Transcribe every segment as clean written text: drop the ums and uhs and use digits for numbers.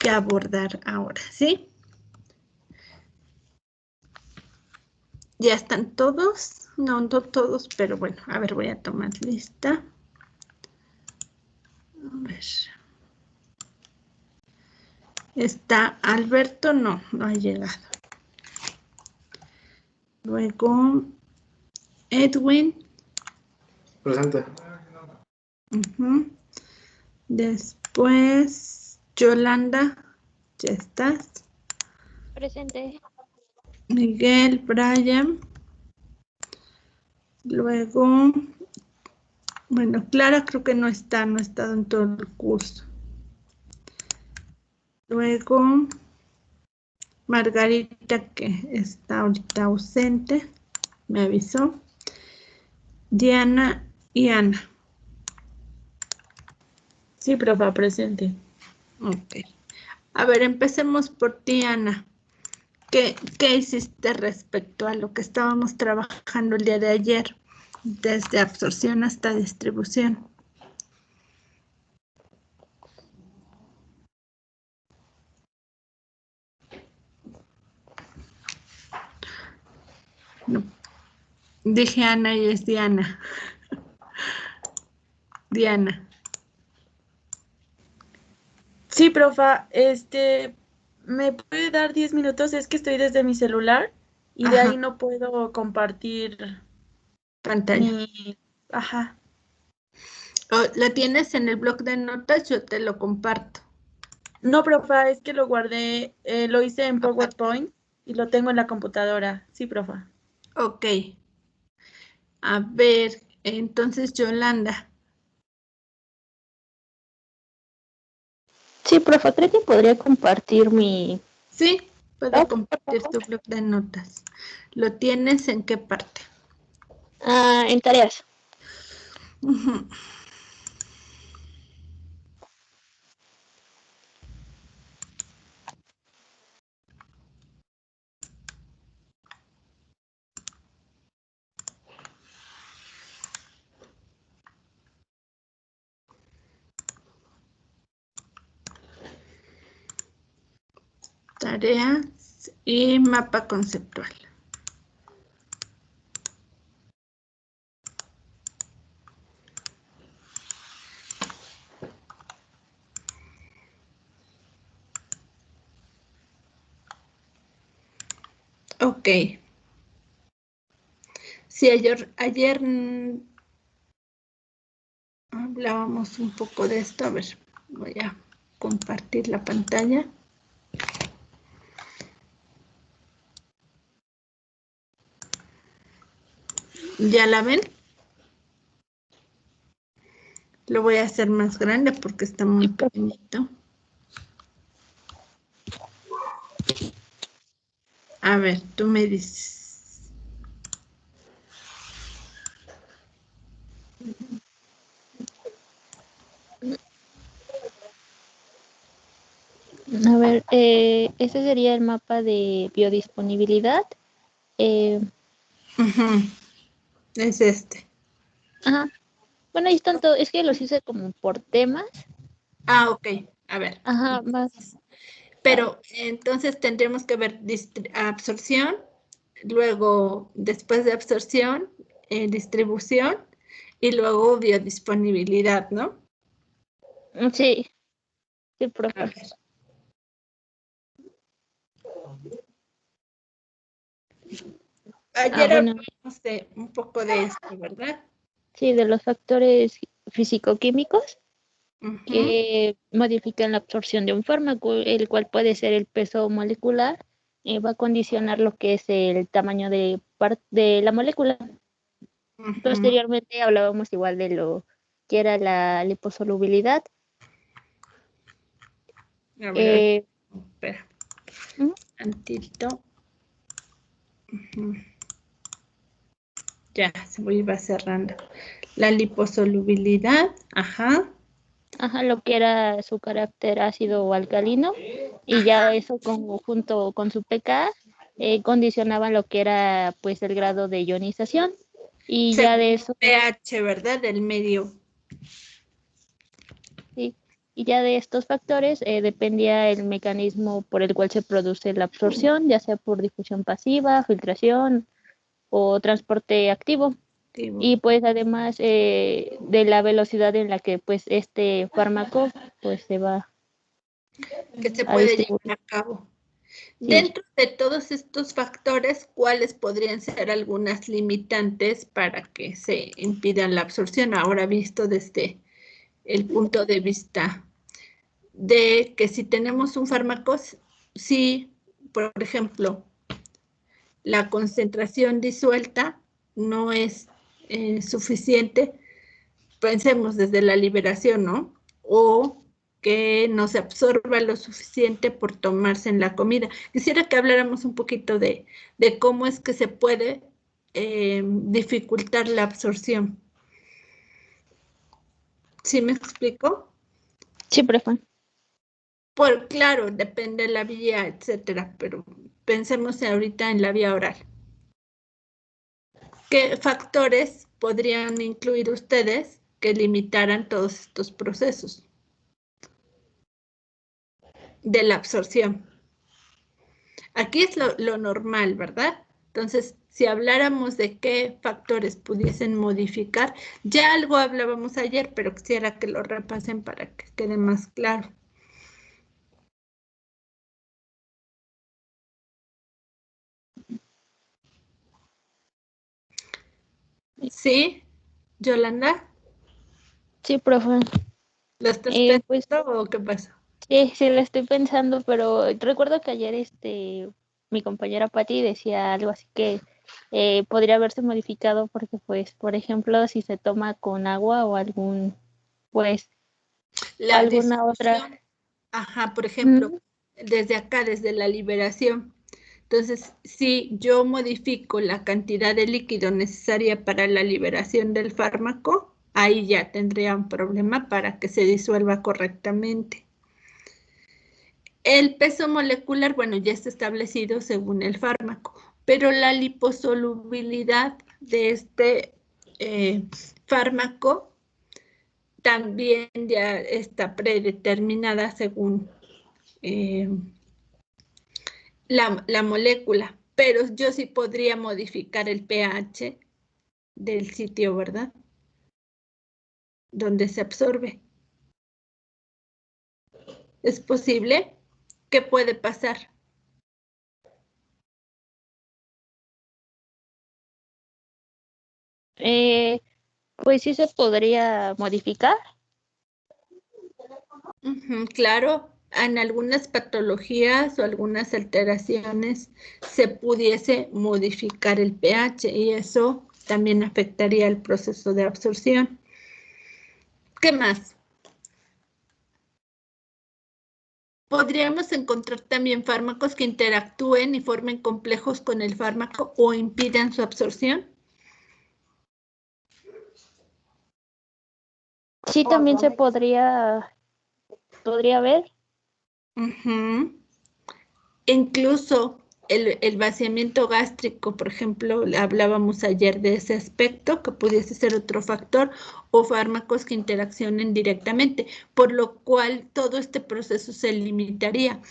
que abordar ahora, ¿sí? ¿Ya están todos? No, no todos, pero bueno, a ver, voy a tomar lista. A ver. ¿Está Alberto? No, no ha llegado. Luego, Edwin. Presente. Después, Yolanda. ¿Ya estás? Presente. Miguel, Brian. Luego, bueno, Clara creo que no está, no ha estado en todo el curso. Luego, Margarita, que está ahorita ausente, me avisó. Diana y Ana. Sí, profa, presente. Ok. A ver, empecemos por ti, Ana. ¿Qué hiciste respecto a lo que estábamos trabajando el día de ayer? Desde absorción hasta distribución. No. Dije Ana y es Diana. Diana. Sí, profa, ¿me puede dar 10 minutos? Es que estoy desde mi celular y de Ajá. ahí no puedo compartir Pantalla. mi... Ajá. ¿La tienes en el blog de notas? Yo te lo comparto. No, profa, es que lo guardé, lo hice en PowerPoint y lo tengo en la computadora. Sí, profa. Ok. A ver, entonces Yolanda. Sí, profe, ¿cree que podría compartir mi... Sí, puedo blog, por compartir favor? tu blog de notas. ¿Lo tienes en qué parte? En tareas. Tareas y mapa conceptual. Ok. Sí, ayer hablábamos un poco de esto. A ver, voy a compartir la pantalla. ¿Ya la ven? Lo voy a hacer más grande porque está muy pequeñito. A ver, tú me dices. A ver, ese sería el mapa de biodisponibilidad. Es este. Ajá. Bueno, ahí están todos, es que los hice como por temas. Ah, ok. A ver. Ajá, más. Pero entonces tendríamos que ver absorción, luego después de absorción, distribución y luego biodisponibilidad, ¿no? Sí, sí, A profe. ver. Ayer Bueno, hablamos de un poco de esto, ¿verdad? sí, de los factores físico-químicos Ujú. que modifican la absorción de un fármaco, el cual puede ser el peso molecular, va a condicionar lo que es el tamaño de la molécula. Ujú. Posteriormente hablábamos igual de lo que era la liposolubilidad. A ver, espera. Ujú. Tantito. Ya, se iba cerrando. La liposolubilidad, ajá. Ajá, lo que era su carácter ácido o alcalino, y ya eso junto con su pK condicionaba lo que era pues el grado de ionización, y ya Según de el eso, pH, ¿verdad? Del medio. sí, Y ya de estos factores dependía el mecanismo por el cual se produce la absorción, ya sea por difusión pasiva, filtración o transporte activo. Y pues además de la velocidad en la que pues este fármaco pues se va que se a puede distribuir. llevar a cabo. Sí. Dentro de todos estos factores, ¿cuáles podrían ser algunas limitantes para que se impidan la absorción? Ahora visto desde el punto de vista de que si tenemos un fármaco, si, por ejemplo, la concentración disuelta no es suficiente, pensemos desde la liberación, ¿no? O que no se absorba lo suficiente por tomarse en la comida. Quisiera que habláramos un poquito de cómo es que se puede dificultar la absorción. ¿Sí me explico? Sí, profe. Claro, depende de la vía, etcétera, pero pensemos ahorita en la vía oral. ¿Qué factores podrían incluir ustedes que limitaran todos estos procesos de la absorción? Aquí es lo normal, ¿verdad? Entonces, si habláramos de qué factores pudiesen modificar, ya algo hablábamos ayer, pero quisiera que lo repasen para que quede más claro. ¿Sí, Yolanda? Sí, profe. ¿Lo estás Pues pensando o qué pasa? sí, lo estoy pensando, pero recuerdo que ayer mi compañera Patti decía algo así que podría haberse modificado porque, pues, por ejemplo, si se toma con agua o pues, La alguna otra. discusión, ajá, por ejemplo, desde acá, desde la liberación. Entonces, si yo modifico la cantidad de líquido necesaria para la liberación del fármaco, ahí ya tendría un problema para que se disuelva correctamente. El peso molecular, bueno, ya está establecido según el fármaco, pero la liposolubilidad de este fármaco también ya está predeterminada según la molécula, pero yo sí podría modificar el pH del sitio, ¿verdad? Donde se absorbe. ¿Es posible? ¿Qué puede pasar? Pues sí se podría modificar. Claro, en algunas patologías o algunas alteraciones se pudiese modificar el pH y eso también afectaría el proceso de absorción. ¿Qué más? Podríamos encontrar también fármacos que interactúen y formen complejos con el fármaco o impidan su absorción. Sí, también se podría ver. Incluso el vaciamiento gástrico, por ejemplo, hablábamos ayer de ese aspecto, que pudiese ser otro factor, o fármacos que interaccionen directamente, por lo cual todo este proceso se limitaría,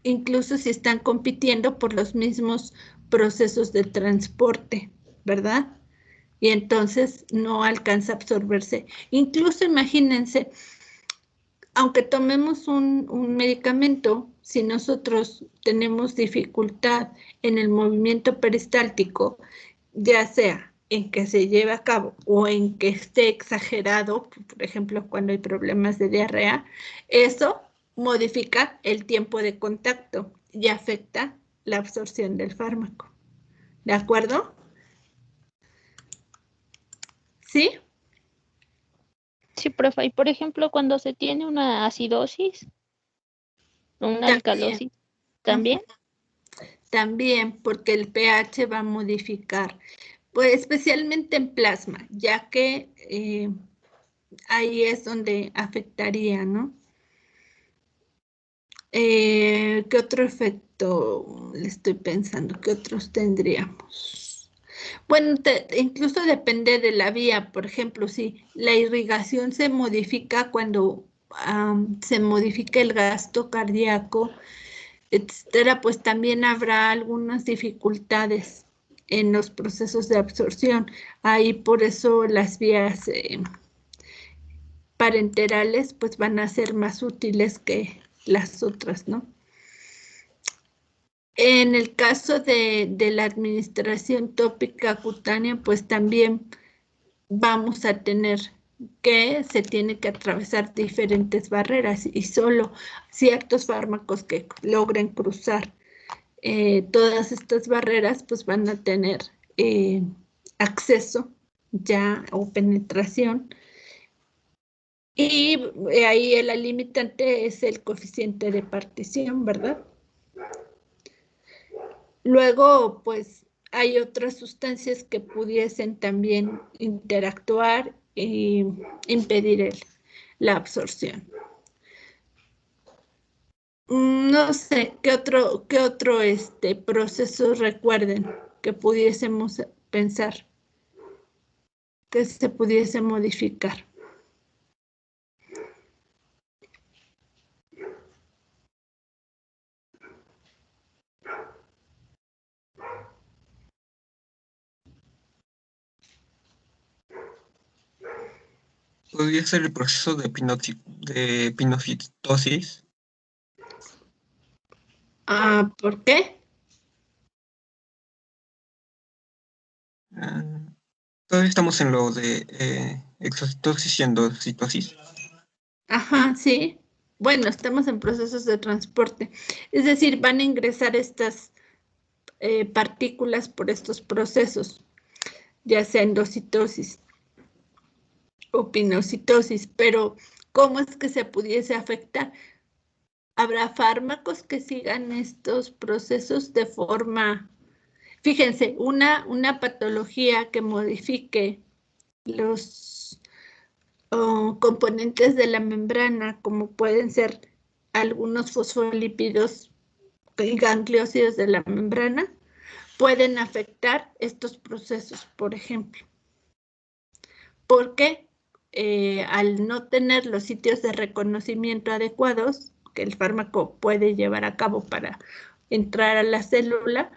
incluso si están compitiendo por los mismos procesos de transporte, ¿verdad? Y entonces no alcanza a absorberse. Incluso imagínense, aunque tomemos un medicamento, si nosotros tenemos dificultad en el movimiento peristáltico, ya sea en que se lleve a cabo o en que esté exagerado, por ejemplo, cuando hay problemas de diarrea, eso modifica el tiempo de contacto y afecta la absorción del fármaco. ¿De acuerdo? ¿Sí? Sí, profe. Y por ejemplo, cuando se tiene una acidosis, una También. alcalosis, también. También porque el pH va a modificar, pues especialmente en plasma, ya que ahí es donde afectaría, ¿no? ¿Qué otro efecto le estoy pensando? ¿Qué otros tendríamos? Bueno, incluso depende de la vía. Por ejemplo, si la irrigación se modifica cuando se modifique el gasto cardíaco, etcétera, pues también habrá algunas dificultades en los procesos de absorción. Ahí por eso las vías parenterales pues van a ser más útiles que las otras, ¿no? En el caso de la administración tópica cutánea, pues también vamos a tener que se tiene que atravesar diferentes barreras y solo ciertos fármacos que logren cruzar todas estas barreras, pues van a tener acceso ya o penetración. Y ahí la limitante es el coeficiente de partición, ¿verdad? Luego, pues, hay otras sustancias que pudiesen también interactuar e impedir la absorción. No sé, ¿qué otro proceso recuerden que pudiésemos pensar que se pudiese modificar? ¿Podría ser el proceso de pinocitosis? ¿Por qué? Todavía estamos en lo de exocitosis y endocitosis. Ajá, sí. Bueno, estamos en procesos de transporte. Es decir, van a ingresar estas partículas por estos procesos, ya sea endocitosis o pinocitosis, pero ¿cómo es que se pudiese afectar? ¿Habrá fármacos que sigan estos procesos de forma, fíjense, una patología que modifique los componentes de la membrana, como pueden ser algunos fosfolípidos y gangliósidos de la membrana, pueden afectar estos procesos, por ejemplo. Porque al no tener los sitios de reconocimiento adecuados que el fármaco puede llevar a cabo para entrar a la célula,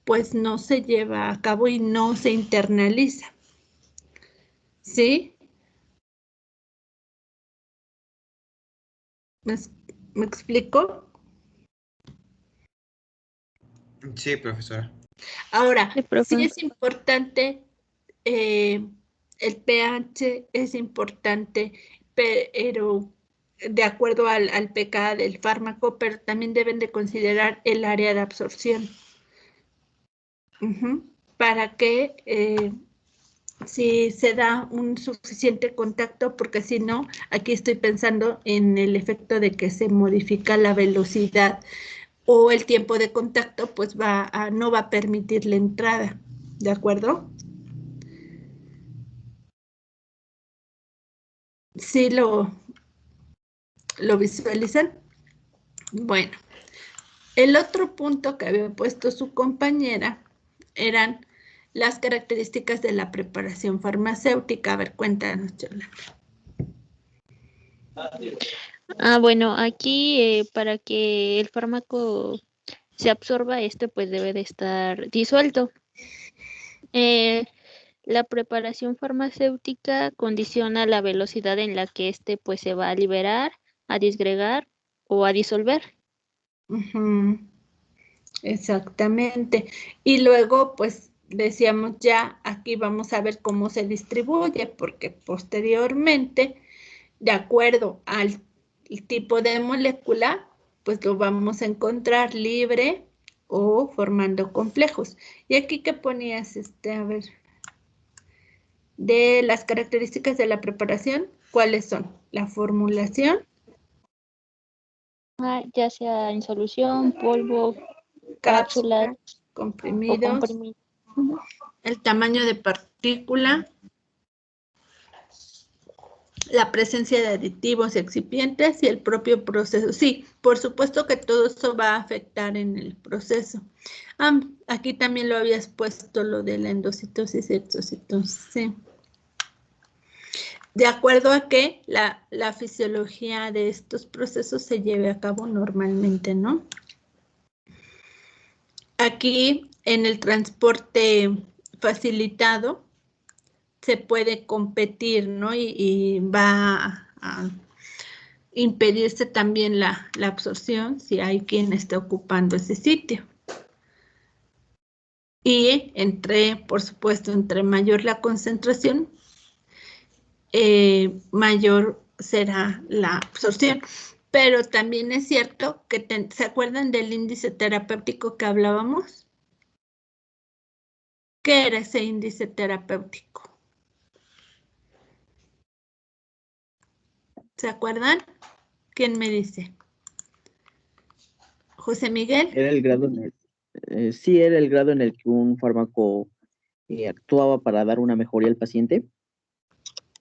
pues no se lleva a cabo y no se internaliza. ¿Sí? ¿Me explico? Sí, profesora. Ahora, Sí, profe. sí es importante, el pH es importante, pero de acuerdo al pK del fármaco, pero también deben de considerar el área de absorción. Para que si se da un suficiente contacto, porque si no, aquí estoy pensando en el efecto de que se modifica la velocidad o el tiempo de contacto, pues no va a permitir la entrada, ¿de acuerdo? ¿Sí lo visualizan? Bueno, el otro punto que había puesto su compañera eran las características de la preparación farmacéutica. A ver, cuéntanos, Yolanda. Bueno, aquí para que el fármaco se absorba, pues debe de estar disuelto. La preparación farmacéutica condiciona la velocidad en la que pues se va a liberar, a disgregar o a disolver. Exactamente. Y luego, pues, decíamos ya, aquí vamos a ver cómo se distribuye, porque posteriormente, de acuerdo al tipo de molécula, pues lo vamos a encontrar libre o formando complejos. Y aquí, ¿qué ponías? A ver, de las características de la preparación, ¿cuáles son? La formulación, Ya sea en solución, polvo, cápsulas cápsulas, o comprimidos, comprimidos. el tamaño de partícula, la presencia de aditivos y excipientes y el propio proceso. Sí, por supuesto que todo eso va a afectar en el proceso. Aquí también lo habías puesto lo de la endocitosis y exocitosis. Sí. de acuerdo a que la fisiología de estos procesos se lleve a cabo normalmente, ¿no? Aquí en el transporte facilitado se puede competir, ¿no? Y va a impedirse también la absorción si hay quien esté ocupando ese sitio. Y por supuesto, entre mayor la concentración, mayor será la absorción. Pero también es cierto que, ¿se acuerdan del índice terapéutico que hablábamos? ¿Qué era ese índice terapéutico? ¿Se acuerdan? ¿Quién me dice? ¿José Miguel? Era el grado sí, era el grado en el que un fármaco actuaba para dar una mejoría al paciente.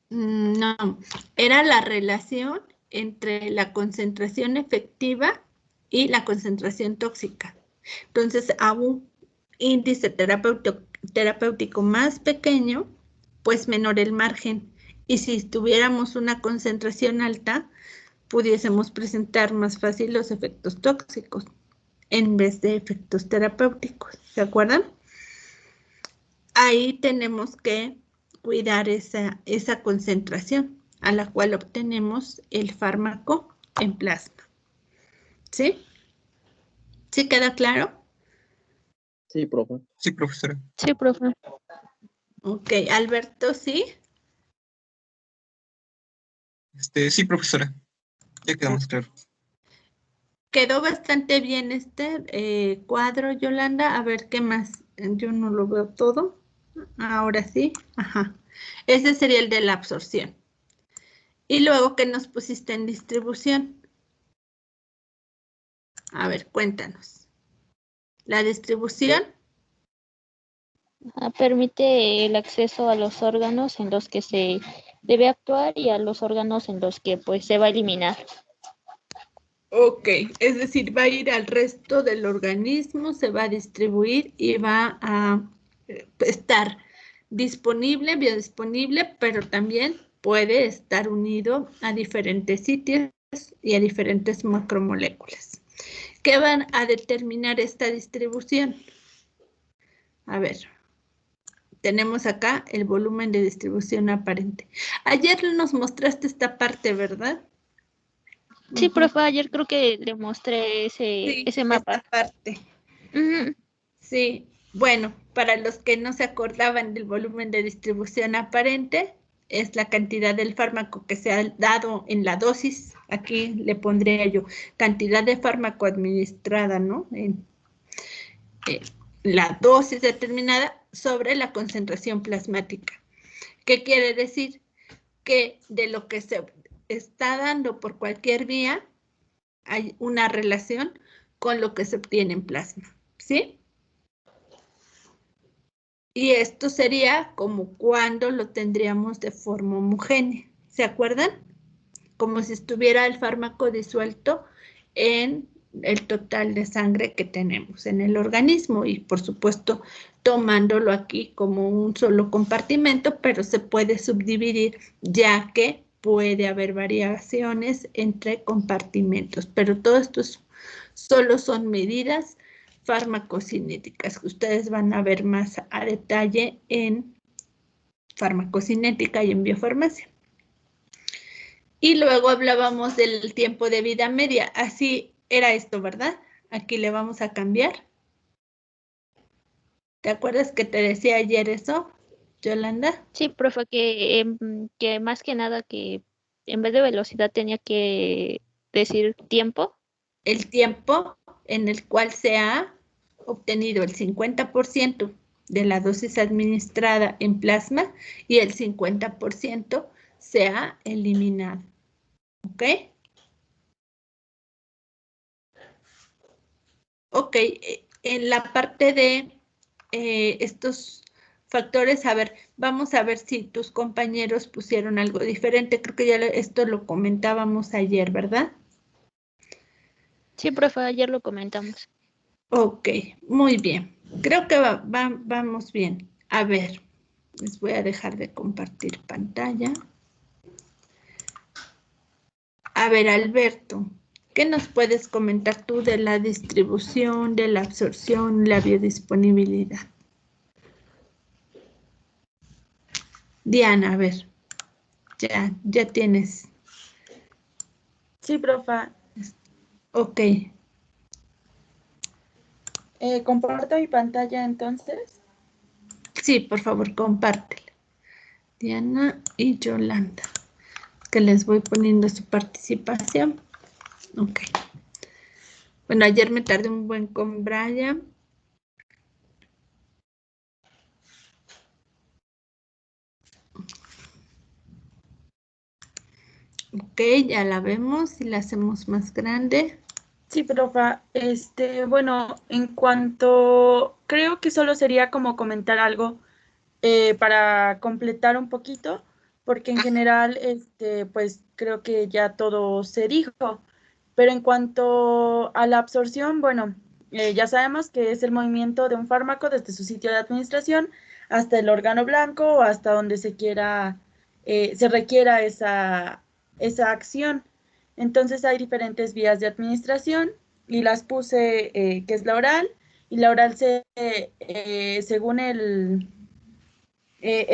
No, era la relación entre la concentración efectiva y la concentración tóxica. Entonces, a un índice terapéutico más pequeño, pues menor el margen. Y si tuviéramos una concentración alta, pudiésemos presentar más fácil los efectos tóxicos en vez de efectos terapéuticos. ¿Se acuerdan? Ahí tenemos que cuidar esa concentración a la cual obtenemos el fármaco en plasma. ¿Sí? ¿Sí queda claro? Sí, profe. Sí, profesora. Sí, profe. Ok, Alberto, ¿sí? Sí, profesora. Ya quedó más claro. Quedó bastante bien este cuadro, Yolanda. A ver, ¿qué más? Yo no lo veo todo. Ahora sí. Ajá. Ese sería el de la absorción. Y luego, ¿qué nos pusiste en distribución? A ver, cuéntanos. La distribución. Permite el acceso a los órganos en los que se debe actuar y a los órganos en los que pues se va a eliminar. Ok, es decir, va a ir al resto del organismo, se va a distribuir y va a estar disponible, biodisponible, pero también puede estar unido a diferentes sitios y a diferentes macromoléculas. ¿Qué van a determinar esta distribución? A ver, tenemos acá el volumen de distribución aparente. Ayer nos mostraste esta parte, ¿verdad? Sí, profe, ayer creo que le mostré ese mapa. Esta parte. Ujú. Sí, bueno, para los que no se acordaban del volumen de distribución aparente, es la cantidad del fármaco que se ha dado en la dosis. Aquí le pondría yo cantidad de fármaco administrada, ¿no? En la dosis determinada sobre la concentración plasmática. ¿Qué quiere decir? Que de lo que se está dando por cualquier vía, hay una relación con lo que se obtiene en plasma, ¿sí? Y esto sería como cuando lo tendríamos de forma homogénea. ¿Se acuerdan? Como si estuviera el fármaco disuelto en el total de sangre que tenemos en el organismo y por supuesto tomándolo aquí como un solo compartimento, pero se puede subdividir ya que puede haber variaciones entre compartimentos, pero todo esto solo son medidas farmacocinéticas que ustedes van a ver más a detalle en farmacocinética y en biofarmacia. Y luego hablábamos del tiempo de vida media. Así era esto, ¿verdad? Aquí le vamos a cambiar. ¿Te acuerdas que te decía ayer eso, Yolanda? Sí, profe, que más que nada que en vez de velocidad tenía que decir tiempo. El tiempo en el cual se ha obtenido el 50% de la dosis administrada en plasma y el 50% se ha eliminado. ¿Ok? Ok, en la parte de estos factores, a ver, vamos a ver si tus compañeros pusieron algo diferente. Creo que ya esto lo comentábamos ayer, ¿verdad? Sí, profe, ayer lo comentamos. Ok, muy bien. Creo que vamos bien. A ver, les voy a dejar de compartir pantalla. A ver, Alberto, ¿qué nos puedes comentar tú de la distribución, de la absorción, la biodisponibilidad? Diana, a ver, ya tienes. Sí, profa. Ok, ¿Comparto mi pantalla entonces? sí, por favor, compártela. Diana y Yolanda, que les voy poniendo su participación. Ok. Bueno, ayer me tardé un buen con Brian. Ok, ya la vemos y la hacemos más grande. Sí, profa. Bueno, en cuanto, creo que solo sería como comentar algo para completar un poquito, porque en general, pues creo que ya todo se dijo. Pero en cuanto a la absorción, bueno, ya sabemos que es el movimiento de un fármaco desde su sitio de administración hasta el órgano blanco o hasta donde se quiera, se requiera esa acción. Entonces hay diferentes vías de administración y las puse, que es la oral, y la oral según el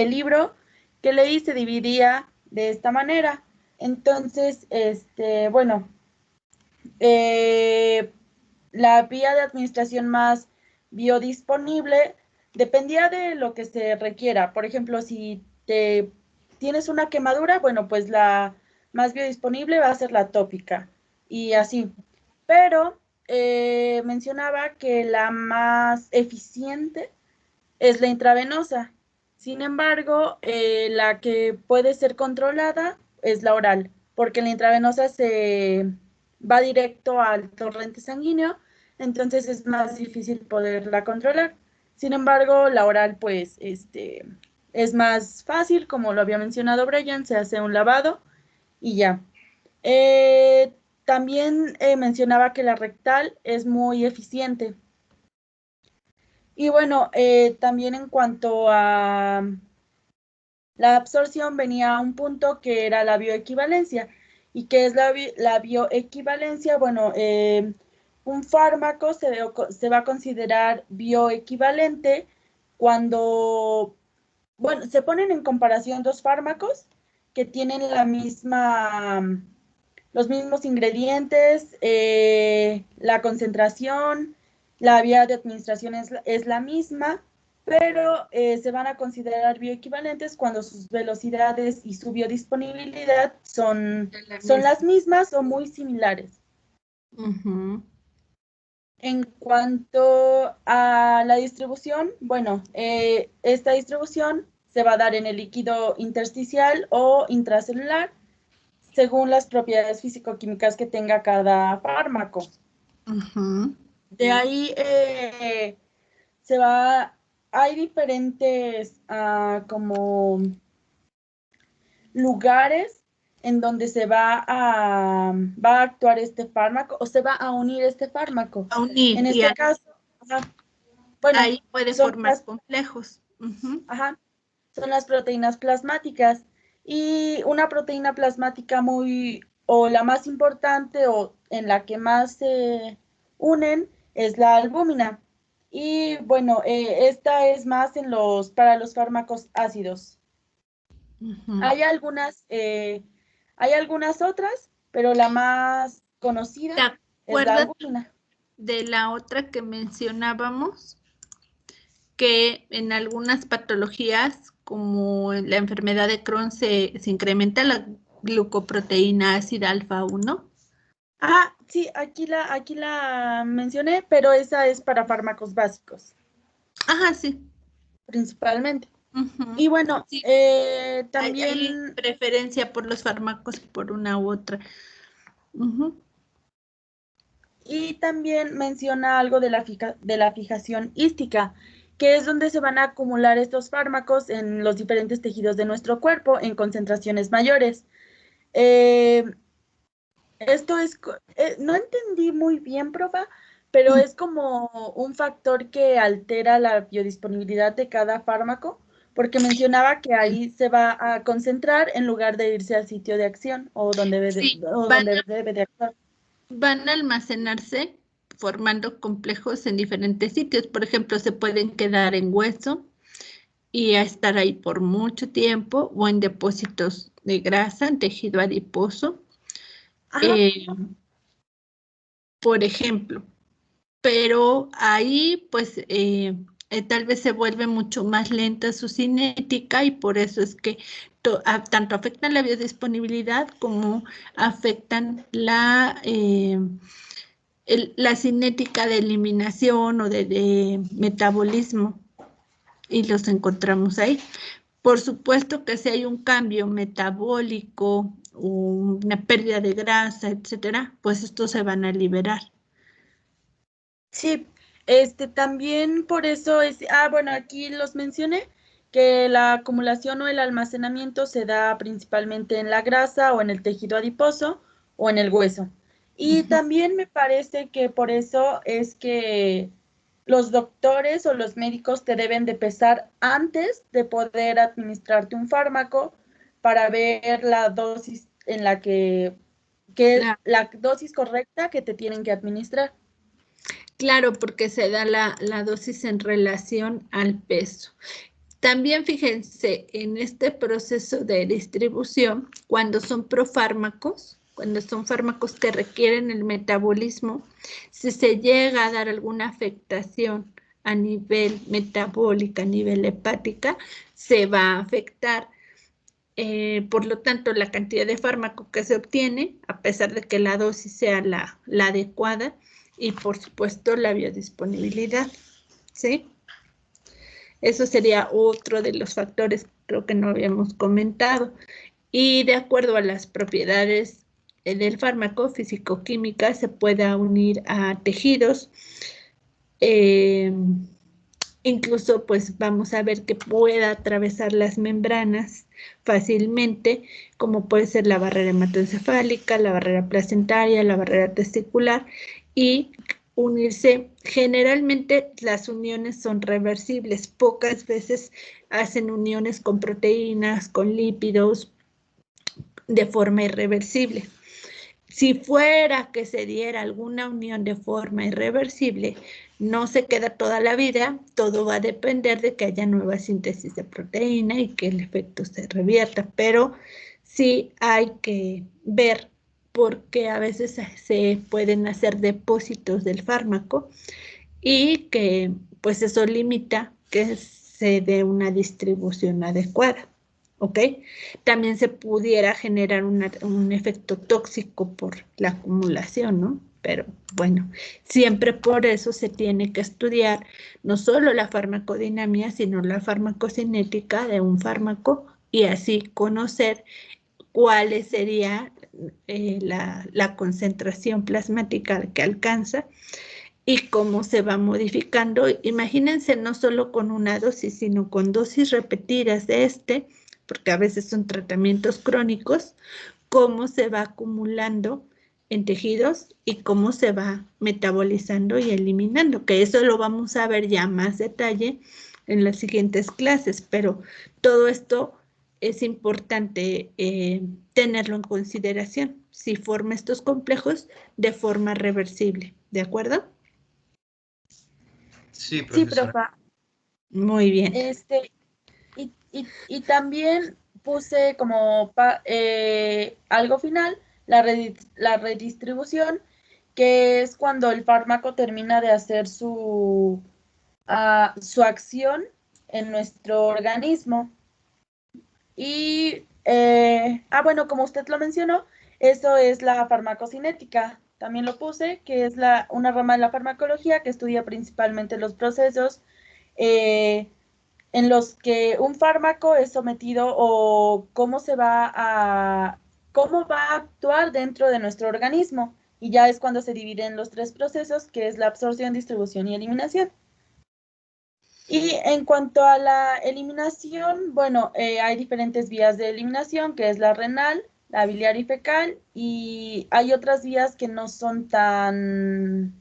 libro que leí se dividía de esta manera. Entonces, bueno, eh, la vía de administración más biodisponible dependía de lo que se requiera. Por ejemplo, si tienes una quemadura, bueno, pues la más biodisponible va a ser la tópica y así. Pero mencionaba que la más eficiente es la intravenosa. Sin embargo, la que puede ser controlada es la oral, porque la intravenosa se va directo al torrente sanguíneo, entonces es más difícil poderla controlar. Sin embargo, la oral, pues, es más fácil, como lo había mencionado Brian, se hace un lavado y ya. También mencionaba que la rectal es muy eficiente. Y bueno, también en cuanto a la absorción venía a un punto que era la bioequivalencia. ¿Y qué es la bioequivalencia? Bueno, un fármaco se va a considerar bioequivalente cuando, bueno, se ponen en comparación dos fármacos que tienen los mismos ingredientes, la concentración, la vía de administración es la misma, pero se van a considerar bioequivalentes cuando sus velocidades y su biodisponibilidad son las mismas o muy similares. Ujú. En cuanto a la distribución, bueno, esta distribución se va a dar en el líquido intersticial o intracelular, según las propiedades físico-químicas que tenga cada fármaco. Ujú. De ahí hay diferentes como lugares en donde va a actuar este fármaco o se va a unir este fármaco. A unir, En y este caso, bueno, ahí puede son formar complejos. Ujú. son las proteínas plasmáticas. Y una proteína plasmática o la más importante o en la que más se unen es la albúmina. Y bueno, esta es más para los fármacos ácidos. Ujú. Hay algunas otras, pero la más conocida ¿Te es la acuerdas albúmina. de la otra que mencionábamos? Que en algunas patologías, como en la enfermedad de Crohn, se incrementa la glucoproteína ácida alfa 1. Sí, aquí la mencioné, pero esa es para fármacos básicos, Ajá, sí. principalmente. Ujú. Y bueno, Sí, hay también, preferencia por los fármacos por una u otra. Ujú. y también menciona algo de la fijación hística, que es donde se van a acumular estos fármacos en los diferentes tejidos de nuestro cuerpo en concentraciones mayores. Eh, no entendí muy bien, profa, pero es como un factor que altera la biodisponibilidad de cada fármaco, porque mencionaba que ahí se va a concentrar en lugar de irse al sitio de acción o donde Sí, donde debe de actuar. van a almacenarse formando complejos en diferentes sitios. Por ejemplo, se pueden quedar en hueso y a estar ahí por mucho tiempo o en depósitos de grasa, en tejido adiposo. Ajá. Por ejemplo, pero ahí pues tal vez se vuelve mucho más lenta su cinética y por eso es que tanto afectan la biodisponibilidad como afectan la cinética de eliminación o de metabolismo y los encontramos ahí. Por supuesto que si hay un cambio metabólico, una pérdida de grasa, etcétera, pues estos se van a liberar. Sí, también por eso bueno, aquí los mencioné, que la acumulación o el almacenamiento se da principalmente en la grasa o en el tejido adiposo o en el hueso. Y también me parece que por eso es que los doctores o los médicos te deben de pesar antes de poder administrarte un fármaco para ver la dosis en la que la dosis correcta que te tienen que administrar. Claro, porque se da la dosis en relación al peso. También fíjense en este proceso de distribución, cuando son profármacos, cuando son fármacos que requieren el metabolismo, si se llega a dar alguna afectación a nivel metabólico, a nivel hepática, se va a afectar. Por lo tanto, la cantidad de fármaco que se obtiene, a pesar de que la dosis sea la adecuada, y por supuesto la biodisponibilidad, ¿sí? Eso sería otro de los factores, creo que no habíamos comentado. Y de acuerdo a las propiedades del fármaco, físico-química, se pueda unir a tejidos. Incluso pues vamos a ver que pueda atravesar las membranas fácilmente, como puede ser la barrera hematoencefálica, la barrera placentaria, la barrera testicular, y unirse. Generalmente las uniones son reversibles, pocas veces hacen uniones con proteínas, con lípidos de forma irreversible. Si fuera que se diera alguna unión de forma irreversible, no se queda toda la vida, todo va a depender de que haya nueva síntesis de proteína y que el efecto se revierta, pero sí hay que ver porque a veces se pueden hacer depósitos del fármaco y que pues eso limita que se dé una distribución adecuada. ¿Ok? También se pudiera generar un efecto tóxico por la acumulación, ¿no? Pero bueno, siempre por eso se tiene que estudiar no solo la farmacodinámica, sino la farmacocinética de un fármaco y así conocer cuál sería la concentración plasmática que alcanza y cómo se va modificando. Imagínense no solo con una dosis, sino con dosis repetidas de porque a veces son tratamientos crónicos, cómo se va acumulando en tejidos y cómo se va metabolizando y eliminando, que eso lo vamos a ver ya más detalle en las siguientes clases, pero todo esto es importante tenerlo en consideración si forma estos complejos de forma reversible, ¿de acuerdo? Sí, Sí, profesora. profa. Muy bien. Y también puse como algo final la redistribución, que es cuando el fármaco termina de hacer su acción en nuestro organismo. Y, bueno, como usted lo mencionó, eso es la farmacocinética. También lo puse, que es una rama de la farmacología que estudia principalmente los procesos en los que un fármaco es sometido o cómo cómo va a actuar dentro de nuestro organismo. Y ya es cuando se dividen los tres procesos, que es la absorción, distribución y eliminación. Y en cuanto a la eliminación, bueno, hay diferentes vías de eliminación, que es la renal, la biliar y fecal, y hay otras vías que no son tan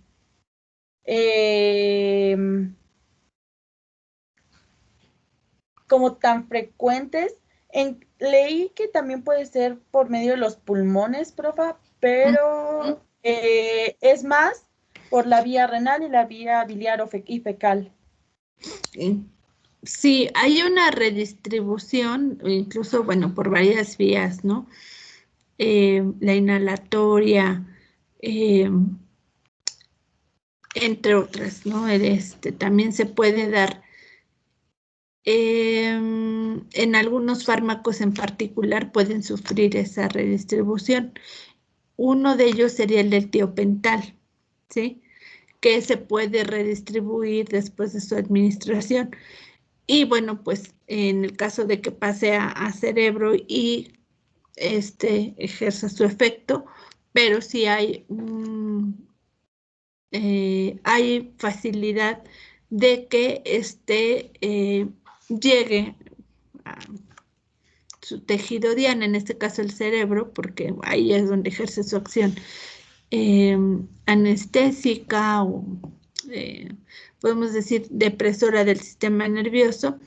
como tan frecuentes. Leí que también puede ser por medio de los pulmones, profa, pero es más por la vía renal y la vía biliar y fecal. Sí, hay una redistribución, incluso, bueno, por varias vías, ¿no? La inhalatoria, entre otras, ¿no? También se puede dar en algunos fármacos en particular pueden sufrir esa redistribución. Uno de ellos sería el del tiopental, ¿sí? Que se puede redistribuir después de su administración. Y bueno, pues en el caso de que pase a cerebro y ejerza su efecto, pero sí hay facilidad de que llegue a su tejido diana, en este caso el cerebro, porque ahí es donde ejerce su acción anestésica o podemos decir depresora del sistema nervioso,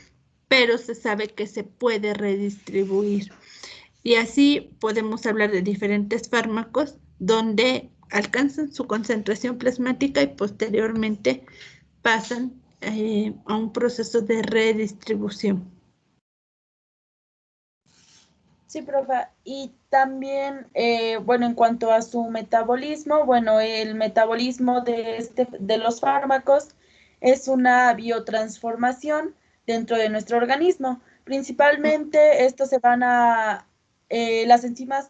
pero se sabe que se puede redistribuir. Y así podemos hablar de diferentes fármacos donde alcanzan su concentración plasmática y posteriormente pasan a un proceso de redistribución. Sí, profa. Y también, bueno, en cuanto a su metabolismo, bueno, el metabolismo de los fármacos es una biotransformación dentro de nuestro organismo. Principalmente estos se van las enzimas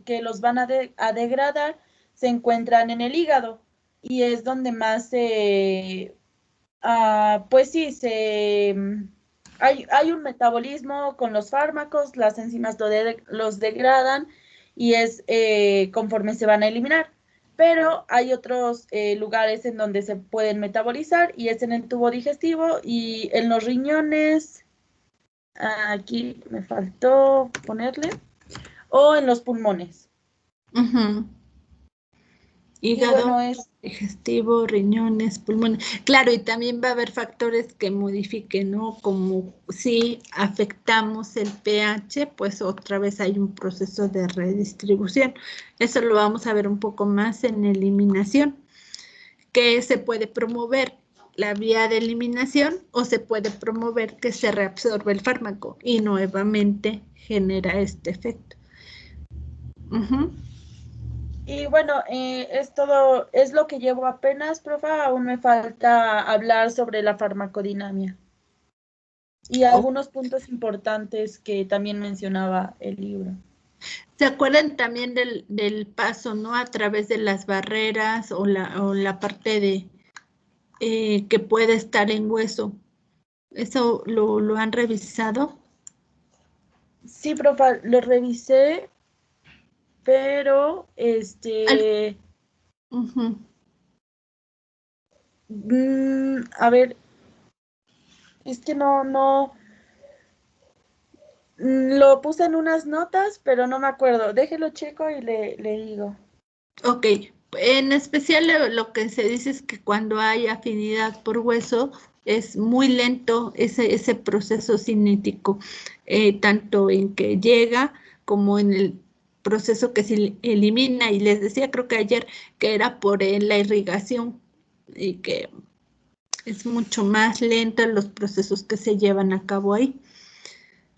que los van a degradar se encuentran en el hígado y es donde más pues sí, hay un metabolismo con los fármacos, las enzimas los degradan y es conforme se van a eliminar. Pero hay otros lugares en donde se pueden metabolizar y es en el tubo digestivo y en los riñones, aquí me faltó ponerle, o en los pulmones. Hígado, bueno, digestivo, riñones, pulmones. Claro, y también va a haber factores que modifiquen, ¿no? Como si afectamos el pH, pues otra vez hay un proceso de redistribución. Eso lo vamos a ver un poco más en eliminación, que se puede promover la vía de eliminación o se puede promover que se reabsorbe el fármaco y nuevamente genera este efecto. Y bueno, es todo, es lo que llevo apenas, profa, aún me falta hablar sobre la farmacodinamia y algunos puntos importantes que también mencionaba el libro. ¿Se acuerdan también del paso, ¿no? A través de las barreras o la parte de que puede estar en hueso. ¿Eso lo han revisado? Sí, profa, lo revisé, pero a ver, es que no, lo puse en unas notas, pero no me acuerdo. Déjelo checo y le digo. Ok, en especial lo que se dice es que cuando hay afinidad por hueso es muy lento ese proceso cinético, tanto en que llega como en el proceso que se elimina. Y les decía, creo que ayer, que era por la irrigación y que es mucho más lento los procesos que se llevan a cabo ahí.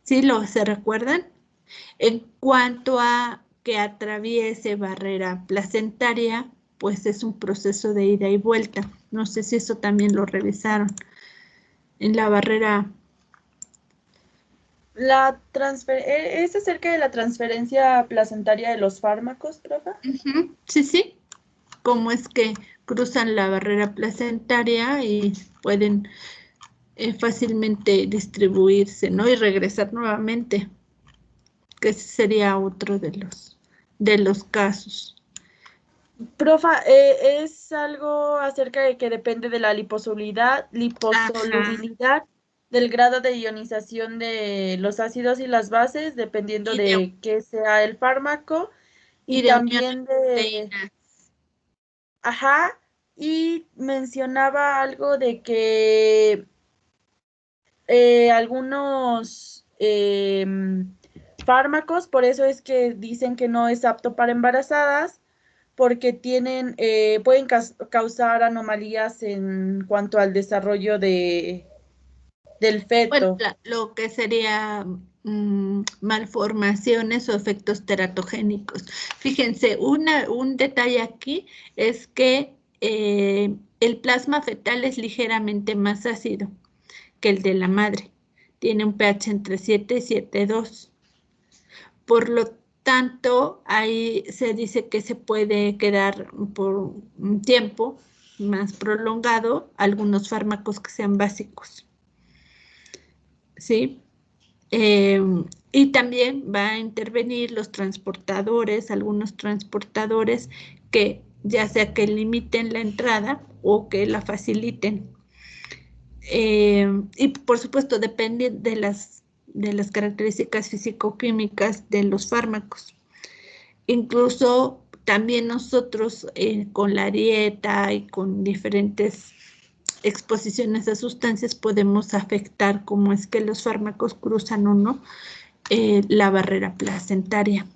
¿Sí se recuerdan? En cuanto a que atraviese barrera placentaria, pues es un proceso de ida y vuelta. No sé si eso también lo revisaron. En la barrera. ¿Es acerca de la transferencia placentaria de los fármacos, profa? Sí. Cómo es que cruzan la barrera placentaria y pueden fácilmente distribuirse, ¿no? Y regresar nuevamente, que ese sería otro de los casos. Profa, es algo acerca de que depende de la liposolubilidad del grado de ionización de los ácidos y las bases, dependiendo de qué sea el fármaco, y también de... Ajá, y mencionaba algo de que algunos fármacos, por eso es que dicen que no es apto para embarazadas, porque pueden causar anomalías en cuanto al desarrollo del feto. Bueno, lo que sería malformaciones o efectos teratogénicos. Fíjense, un detalle aquí es que el plasma fetal es ligeramente más ácido que el de la madre. Tiene un pH entre 7 y 7,2. Por lo tanto, ahí se dice que se puede quedar por un tiempo más prolongado algunos fármacos que sean básicos. ¿Sí? Y también va a intervenir los transportadores, algunos transportadores que ya sea que limiten la entrada o que la faciliten. Y por supuesto depende de las características físico-químicas de los fármacos. Incluso también nosotros con la dieta y con diferentes exposiciones a sustancias podemos afectar cómo es que los fármacos cruzan o no la barrera placentaria.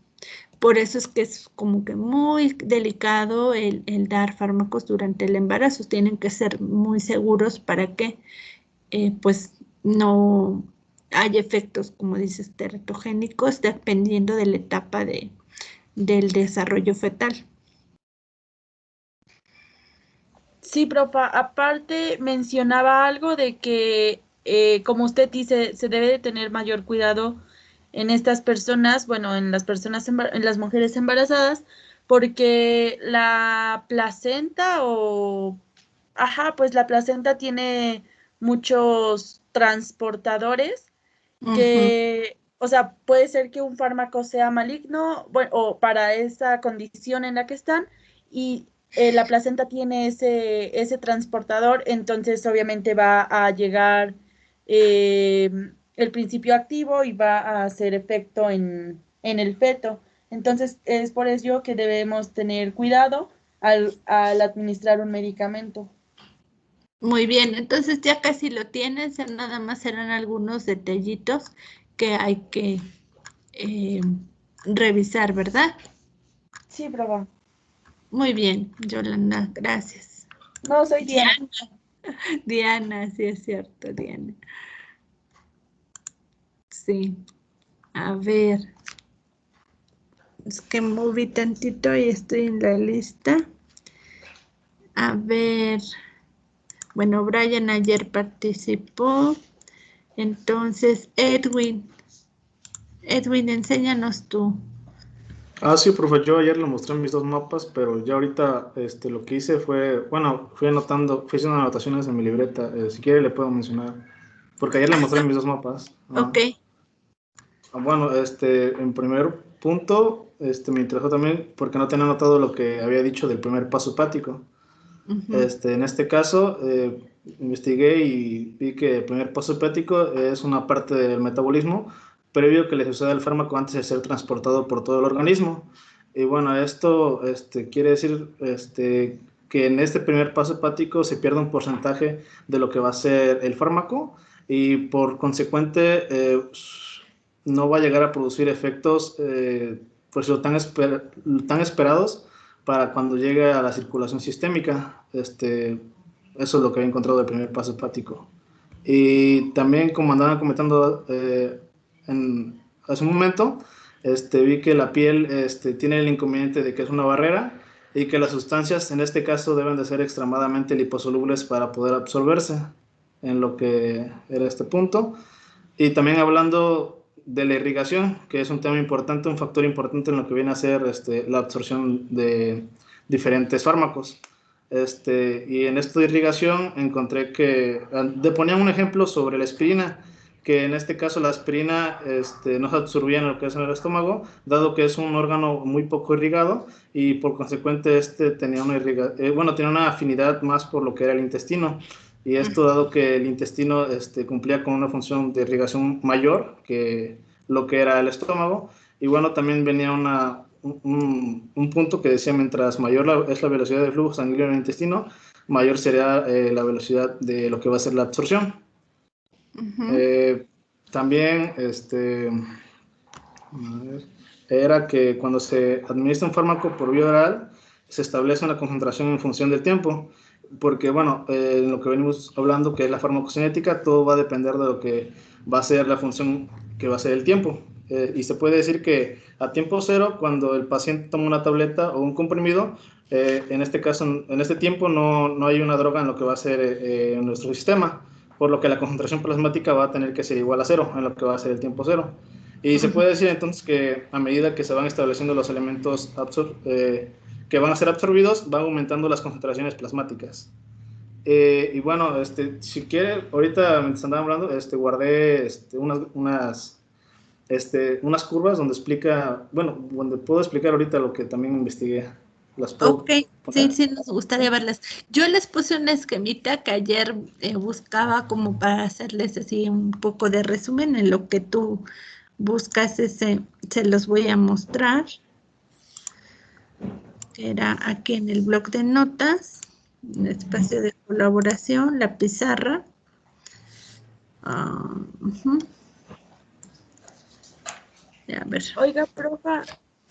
Por eso es que es como que muy delicado el dar fármacos durante el embarazo. Tienen que ser muy seguros para que pues no haya efectos, como dices, teratogénicos, dependiendo de la etapa del desarrollo fetal. Sí, profa, aparte mencionaba algo de que, como usted dice, se debe de tener mayor cuidado en estas personas, bueno, en las mujeres embarazadas, porque la placenta pues la placenta tiene muchos transportadores que, o sea, puede ser que un fármaco sea maligno, bueno, o para esa condición en la que están, y la placenta tiene ese transportador, entonces obviamente va a llegar el principio activo y va a hacer efecto en el feto. Entonces es por ello que debemos tener cuidado al administrar un medicamento. Muy bien, entonces ya casi lo tienes, nada más serán algunos detallitos que hay que revisar, ¿verdad? Sí, profa. Muy bien, Yolanda, gracias. No, soy Diana. Diana, sí es cierto, Diana. Sí, a ver. Es que moví tantito y estoy en la lista. A ver. Bueno, Brian ayer participó. Entonces, Edwin, enséñanos tú. Sí, profe, yo ayer le mostré mis dos mapas, pero ya ahorita lo que hice fue, bueno, fui haciendo anotaciones en mi libreta, si quiere le puedo mencionar, porque ayer le mostré mis dos mapas. Ok. Bueno, en primer punto, me interesó también porque no tenía anotado lo que había dicho del primer paso hepático. En este caso, investigué y vi que el primer paso hepático es una parte del metabolismo previo que le sucede al fármaco antes de ser transportado por todo el organismo. Y bueno, esto quiere decir que en este primer paso hepático se pierde un porcentaje de lo que va a ser el fármaco y por consecuente no va a llegar a producir efectos pues, tan esperados para cuando llegue a la circulación sistémica. Eso es lo que he encontrado del primer paso hepático. Y también, como andaban comentando hace un momento, vi que la piel tiene el inconveniente de que es una barrera y que las sustancias en este caso deben de ser extremadamente liposolubles para poder absorberse, en lo que era este punto. Y también hablando de la irrigación, que es un tema importante, un factor importante en lo que viene a ser la absorción de diferentes fármacos. Y en esto de irrigación encontré que ponían un ejemplo sobre la aspirina, que en este caso la aspirina no se absorbía en lo que es en el estómago, dado que es un órgano muy poco irrigado y por consecuente tenía tenía una afinidad más por lo que era el intestino. Y esto dado que el intestino cumplía con una función de irrigación mayor que lo que era el estómago. Y bueno, también venía un punto que decía, mientras mayor es la velocidad de flujo sanguíneo en el intestino, mayor sería la velocidad de lo que va a ser la absorción. También, era que cuando se administra un fármaco por vía oral, se establece una concentración en función del tiempo, porque, bueno, en lo que venimos hablando, que es la farmacocinética, todo va a depender de lo que va a ser la función que va a ser el tiempo. Y se puede decir que a tiempo cero, cuando el paciente toma una tableta o un comprimido, en este caso, en este tiempo no hay una droga en lo que va a ser en nuestro sistema, por lo que la concentración plasmática va a tener que ser igual a cero en lo que va a ser el tiempo cero. Y se puede decir entonces que a medida que se van estableciendo los elementos que van a ser absorbidos, van aumentando las concentraciones plasmáticas. Y bueno, si quiere, ahorita mientras andaba hablando, guardé unas curvas donde explica, bueno, donde puedo explicar ahorita lo que también investigué. Las puedo Ok, poner. sí, nos gustaría verlas. Yo les puse una esquemita que ayer buscaba como para hacerles así un poco de resumen en lo que tú buscas, se los voy a mostrar. Que era aquí en el bloc de notas, el espacio de colaboración, la pizarra. A ver. Oiga, profa.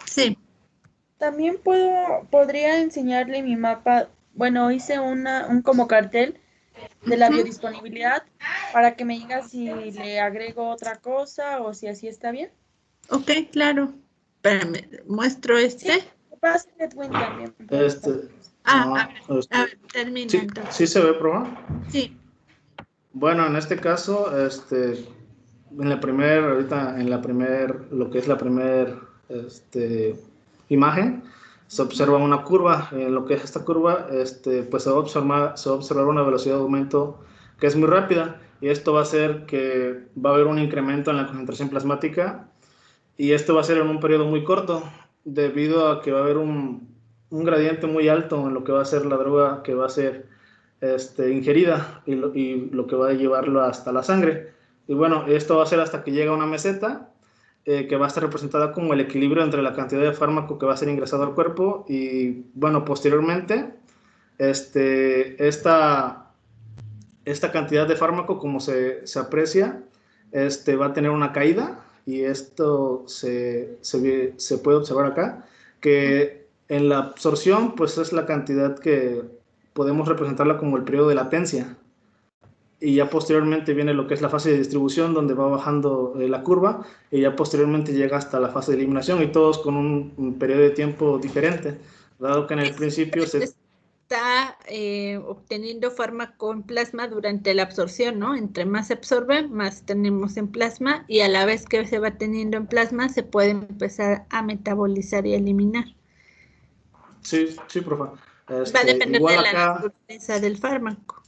Sí. También podría enseñarle mi mapa. Bueno, hice un como cartel de la biodisponibilidad para que me diga si le agrego otra cosa o si así está bien. Ok, claro. Espérame, muestro este. Sí, pasa Edwin también. A ver, termina ¿Sí, entonces. ¿Sí se ve, profe? Sí. Bueno, en este caso, lo que es la primera imagen, se observa una curva. En lo que es esta curva, pues se va a observar una velocidad de aumento que es muy rápida, y esto va a hacer que va a haber un incremento en la concentración plasmática, y esto va a ser en un periodo muy corto, debido a que va a haber un gradiente muy alto en lo que va a ser la droga que va a ser ingerida, y lo que va a llevarlo hasta la sangre. Y bueno, esto va a ser hasta que llega a una meseta, que va a estar representada como el equilibrio entre la cantidad de fármaco que va a ser ingresado al cuerpo. Y bueno, posteriormente, esta cantidad de fármaco, como se aprecia, va a tener una caída, y esto se puede observar acá, que en la absorción, pues es la cantidad que podemos representarla como el periodo de latencia, y ya posteriormente viene lo que es la fase de distribución, donde va bajando la curva, y ya posteriormente llega hasta la fase de eliminación, y todos con un periodo de tiempo diferente, dado que en el principio se está obteniendo fármaco en plasma durante la absorción, ¿no? Entre más se absorbe, más tenemos en plasma, y a la vez que se va teniendo en plasma, se puede empezar a metabolizar y eliminar. Sí, profe. Va a depender igual de la acá, naturaleza del fármaco.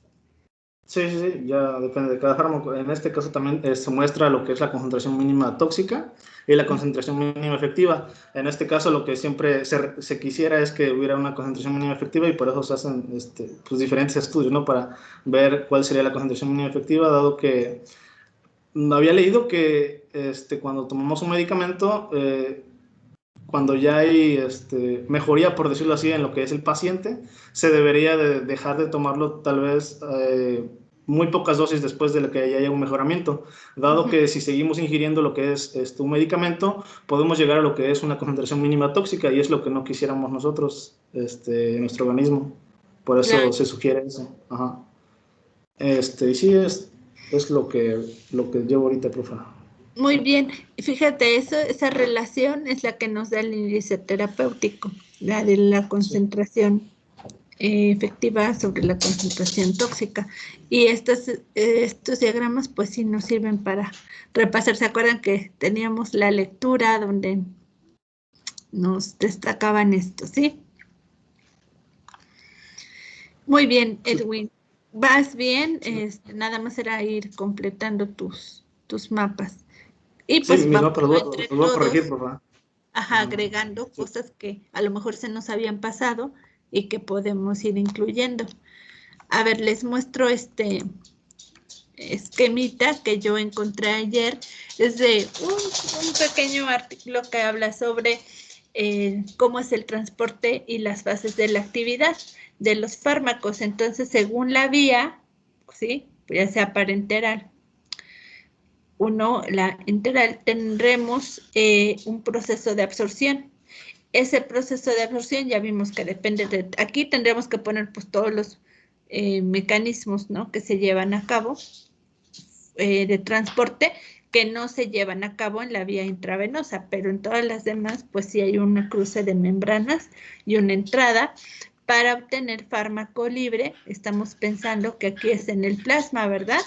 Sí, ya depende de cada fármaco. En este caso también se muestra lo que es la concentración mínima tóxica y la concentración mínima efectiva. En este caso lo que siempre se quisiera es que hubiera una concentración mínima efectiva, y por eso se hacen pues diferentes estudios, ¿no? Para ver cuál sería la concentración mínima efectiva, dado que había leído que cuando tomamos un medicamento, cuando ya hay mejoría, por decirlo así, en lo que es el paciente, se debería de dejar de tomarlo tal vez muy pocas dosis después de que ya haya un mejoramiento, dado que si seguimos ingiriendo lo que es un medicamento, podemos llegar a lo que es una concentración mínima tóxica, y es lo que no quisiéramos nosotros en nuestro organismo. Por eso Claro. se sugiere eso. Ajá. Y sí, es lo que llevo ahorita, profe. Muy bien, fíjate, esa relación es la que nos da el índice terapéutico, la de la concentración efectiva sobre la concentración tóxica. Y estos diagramas pues sí nos sirven para repasar. ¿Se acuerdan que teníamos la lectura donde nos destacaban esto, sí? Muy bien, Edwin. Vas bien, nada más era ir completando tus mapas. Y pues Sí, mis vamos mapas los voy a corregir, profe. agregando cosas que a lo mejor se nos habían pasado y que podemos ir incluyendo. A ver, les muestro este esquemita que yo encontré ayer. Es de un pequeño artículo que habla sobre cómo es el transporte y las fases de la actividad de los fármacos. Entonces, según la vía, ¿sí? Ya sea parenteral, 1, la enteral, tendremos un proceso de absorción. Ese proceso de absorción ya vimos que depende de... Aquí tendremos que poner pues todos los mecanismos, ¿no?, que se llevan a cabo de transporte, que no se llevan a cabo en la vía intravenosa, pero en todas las demás pues sí hay una cruce de membranas y una entrada. Para obtener fármaco libre, estamos pensando que aquí es en el plasma, ¿verdad?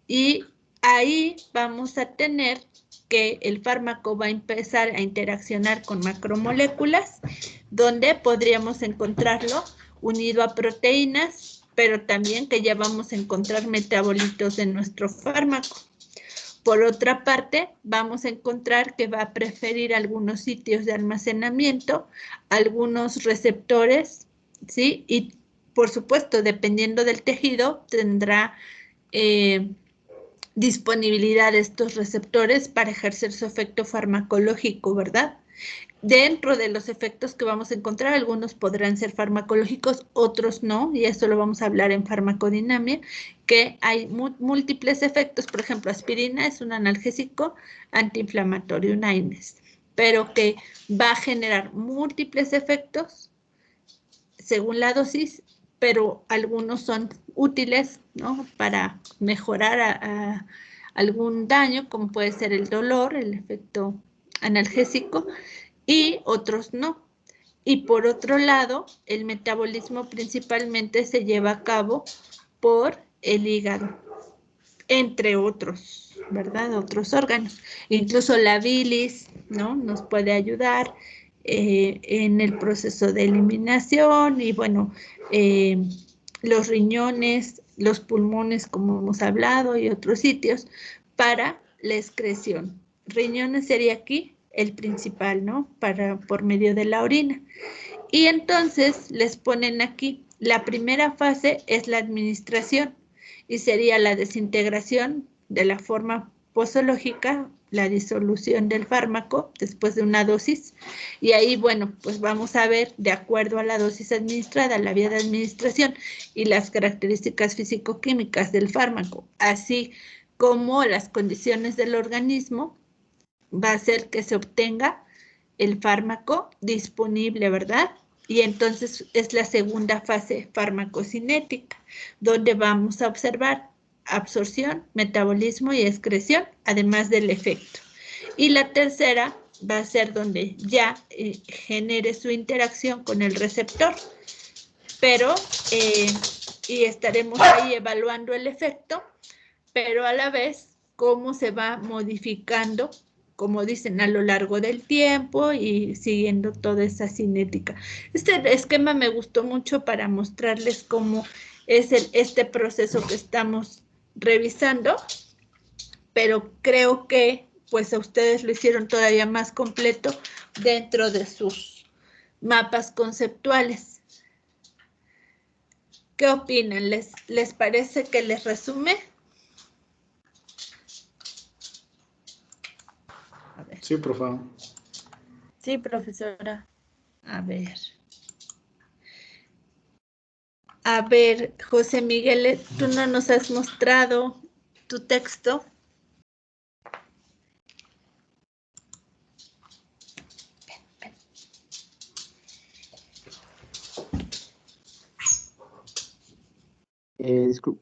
Y ahí vamos a tener que el fármaco va a empezar a interaccionar con macromoléculas, donde podríamos encontrarlo unido a proteínas, pero también que ya vamos a encontrar metabolitos de nuestro fármaco. Por otra parte, vamos a encontrar que va a preferir algunos sitios de almacenamiento, algunos receptores, ¿sí? Y, por supuesto, dependiendo del tejido, tendrá disponibilidad de estos receptores para ejercer su efecto farmacológico, ¿verdad? Dentro de los efectos que vamos a encontrar, algunos podrán ser farmacológicos, otros no, y eso lo vamos a hablar en farmacodinamia, que hay múltiples efectos. Por ejemplo, aspirina es un analgésico antiinflamatorio, un AINES, pero que va a generar múltiples efectos según la dosis, pero algunos son útiles, ¿no?, para mejorar algún daño, como puede ser el dolor, el efecto analgésico, y otros no. Y por otro lado, el metabolismo principalmente se lleva a cabo por el hígado, entre otros, ¿verdad? Otros órganos. Incluso la bilis, ¿no?, nos puede ayudar en el proceso de eliminación y, bueno, los riñones, los pulmones, como hemos hablado, y otros sitios para la excreción. Riñones sería aquí el principal, ¿no?, por medio de la orina. Y entonces les ponen aquí, la primera fase es la administración y sería la desintegración de la forma posológica, la disolución del fármaco después de una dosis. Y ahí, bueno, pues vamos a ver, de acuerdo a la dosis administrada, la vía de administración y las características físico-químicas del fármaco, así como las condiciones del organismo, va a hacer que se obtenga el fármaco disponible, ¿verdad? Y entonces es la segunda fase farmacocinética, donde vamos a observar absorción, metabolismo y excreción, además del efecto. Y la tercera va a ser donde ya genere su interacción con el receptor, pero y estaremos ahí evaluando el efecto, pero a la vez cómo se va modificando, como dicen, a lo largo del tiempo y siguiendo toda esa cinética. Este esquema me gustó mucho para mostrarles cómo es este proceso que estamos revisando, pero creo que pues a ustedes lo hicieron todavía más completo dentro de sus mapas conceptuales. ¿Qué opinan? ¿Les parece que les resume? A ver. Sí, por favor. Sí, profesora. A ver. A ver, José Miguel, tú no nos has mostrado tu texto.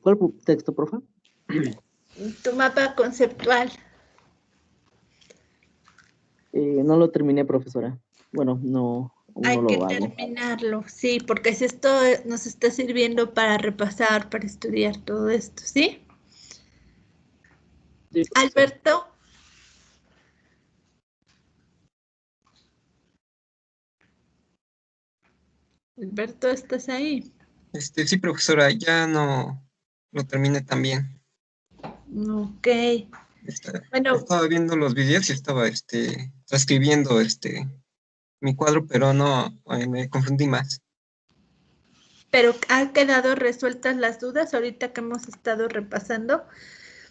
¿Cuál texto, profe? Tu mapa conceptual. No lo terminé, profesora. Bueno, no, aún Hay no que lo hago. terminarlo, sí, porque si esto nos está sirviendo para repasar, para estudiar todo esto, ¿sí? Sí, profesora. Alberto. Alberto, ¿estás ahí? Sí, profesora, ya no lo terminé también. Ok. Bueno, Estaba viendo los videos y estaba transcribiendo mi cuadro, pero no, me confundí más. pero ¿han quedado resueltas las dudas ahorita que hemos estado repasando?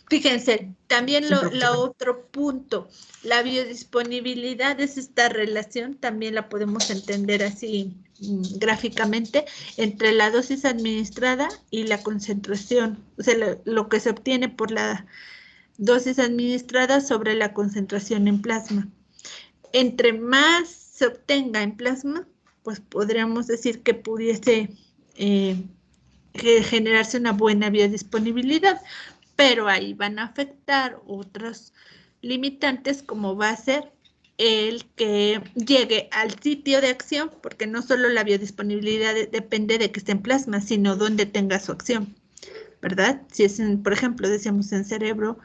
Fíjense, también Sí, profesora. otro punto, la biodisponibilidad es esta relación, también la podemos entender así gráficamente, entre la dosis administrada y la concentración, o sea, lo que se obtiene por la dosis administradas sobre la concentración en plasma. Entre más se obtenga en plasma, pues podríamos decir que pudiese generarse una buena biodisponibilidad, pero ahí van a afectar otros limitantes, como va a ser el que llegue al sitio de acción, porque no solo la biodisponibilidad depende de que esté en plasma, sino dónde tenga su acción, ¿verdad? Si es, por ejemplo, decíamos en cerebro,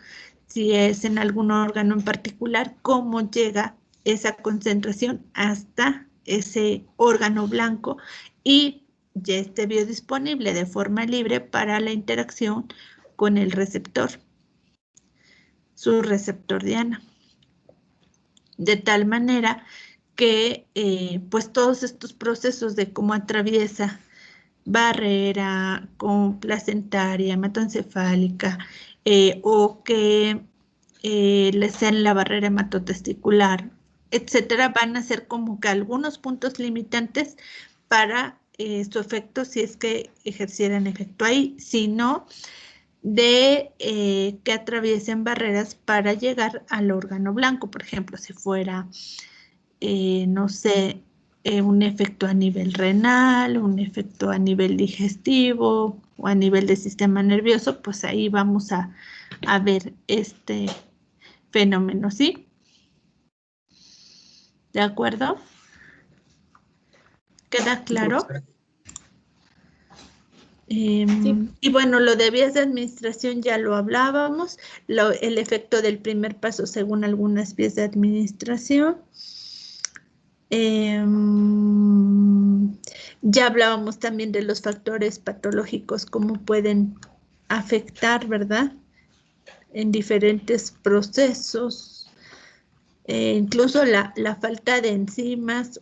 si es en algún órgano en particular, cómo llega esa concentración hasta ese órgano blanco y ya esté biodisponible de forma libre para la interacción con el receptor, su receptor diana. De tal manera que pues todos estos procesos de cómo atraviesa barrera con placentaria, hematoencefálica, o que sea en la barrera hematotesticular, etcétera, van a ser como que algunos puntos limitantes para su efecto, si es que ejercieran efecto ahí, sino de que atraviesen barreras para llegar al órgano blanco. Por ejemplo, si fuera, no sé, un efecto a nivel renal, un efecto a nivel digestivo o a nivel del sistema nervioso, pues ahí vamos a ver este fenómeno, ¿sí? ¿De acuerdo? ¿Queda claro? Sí. Y bueno, lo de vías de administración ya lo hablábamos, el efecto del primer paso según algunas vías de administración. Ya hablábamos también de los factores patológicos, cómo pueden afectar, ¿verdad? En diferentes procesos, incluso la falta de enzimas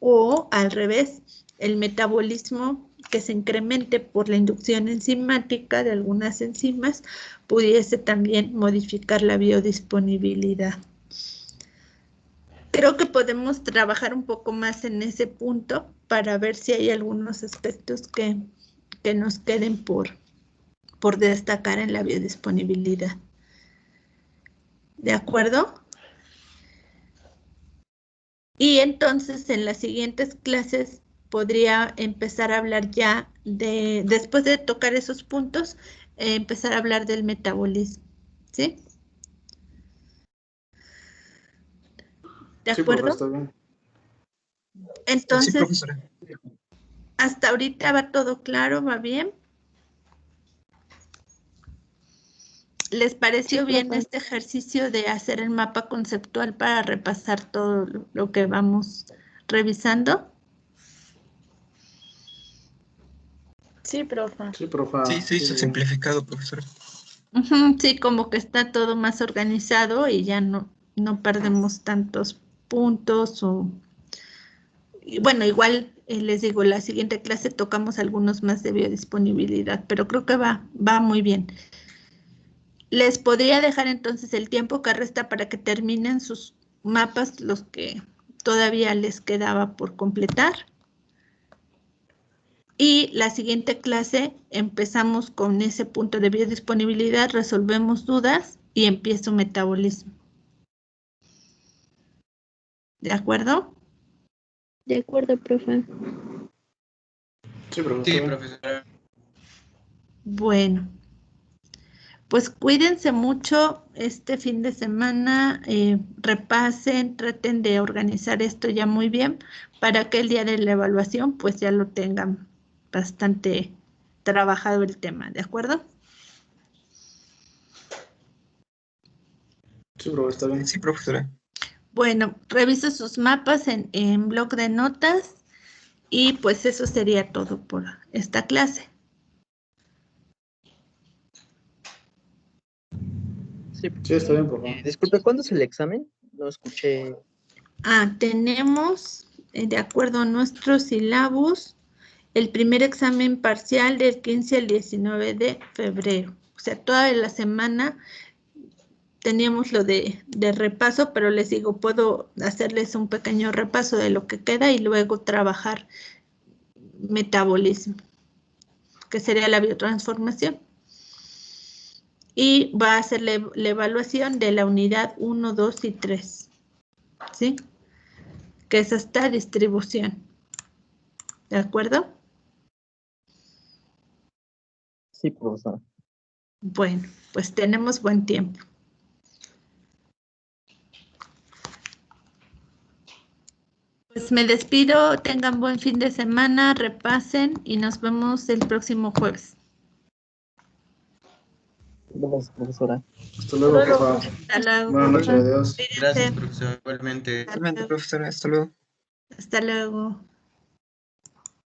o al revés, el metabolismo que se incremente por la inducción enzimática de algunas enzimas pudiese también modificar la biodisponibilidad. Creo que podemos trabajar un poco más en ese punto para ver si hay algunos aspectos que nos queden por destacar en la biodisponibilidad. ¿De acuerdo? Y entonces en las siguientes clases podría empezar a hablar ya de, después de tocar esos puntos, empezar a hablar del metabolismo, ¿sí? ¿De acuerdo? Sí, está bien. Entonces, sí, profesora. hasta ahorita va todo claro, ¿va bien? ¿Les pareció bien este ejercicio de hacer el mapa conceptual para repasar todo lo que vamos revisando? Sí, profa. Sí, profa. Sí, se hizo bien. simplificado, profesora. Sí, como que está todo más organizado y ya no perdemos tantos puntos y bueno, igual les digo, la siguiente clase tocamos algunos más de biodisponibilidad, pero creo que va muy bien. Les podría dejar entonces el tiempo que resta para que terminen sus mapas, los que todavía les quedaba por completar. Y la siguiente clase empezamos con ese punto de biodisponibilidad, resolvemos dudas y empiezo metabolismo. ¿De acuerdo? De acuerdo, profe. Sí, profe. Sí, profesora. Bueno, pues cuídense mucho este fin de semana, repasen, traten de organizar esto ya muy bien para que el día de la evaluación pues ya lo tengan bastante trabajado el tema, ¿de acuerdo? Sí, profe, está bien. Sí, profesora. Bueno, revisa sus mapas en bloc de notas y pues eso sería todo por esta clase. Sí, está bien, profe. disculpe, ¿cuándo es el examen? No escuché. Tenemos, de acuerdo a nuestros sílabus, el primer examen parcial del 15 al 19 de febrero. O sea, toda la semana teníamos lo de repaso, pero les digo, puedo hacerles un pequeño repaso de lo que queda y luego trabajar metabolismo, que sería la biotransformación. y va a hacer la evaluación de la unidad 1, 2 y 3. ¿Sí? Que es esta distribución. ¿De acuerdo? Sí, profesora. Bueno, pues tenemos buen tiempo. Pues me despido, tengan buen fin de semana, repasen y nos vemos el próximo jueves. Gracias, profesora. Hasta luego, Hasta luego. papá. Hasta luego. Buenas noches, adiós. Cuídense. Gracias, profesor. Igualmente. Hasta Igualmente, luego. profesora, hasta luego. Hasta luego.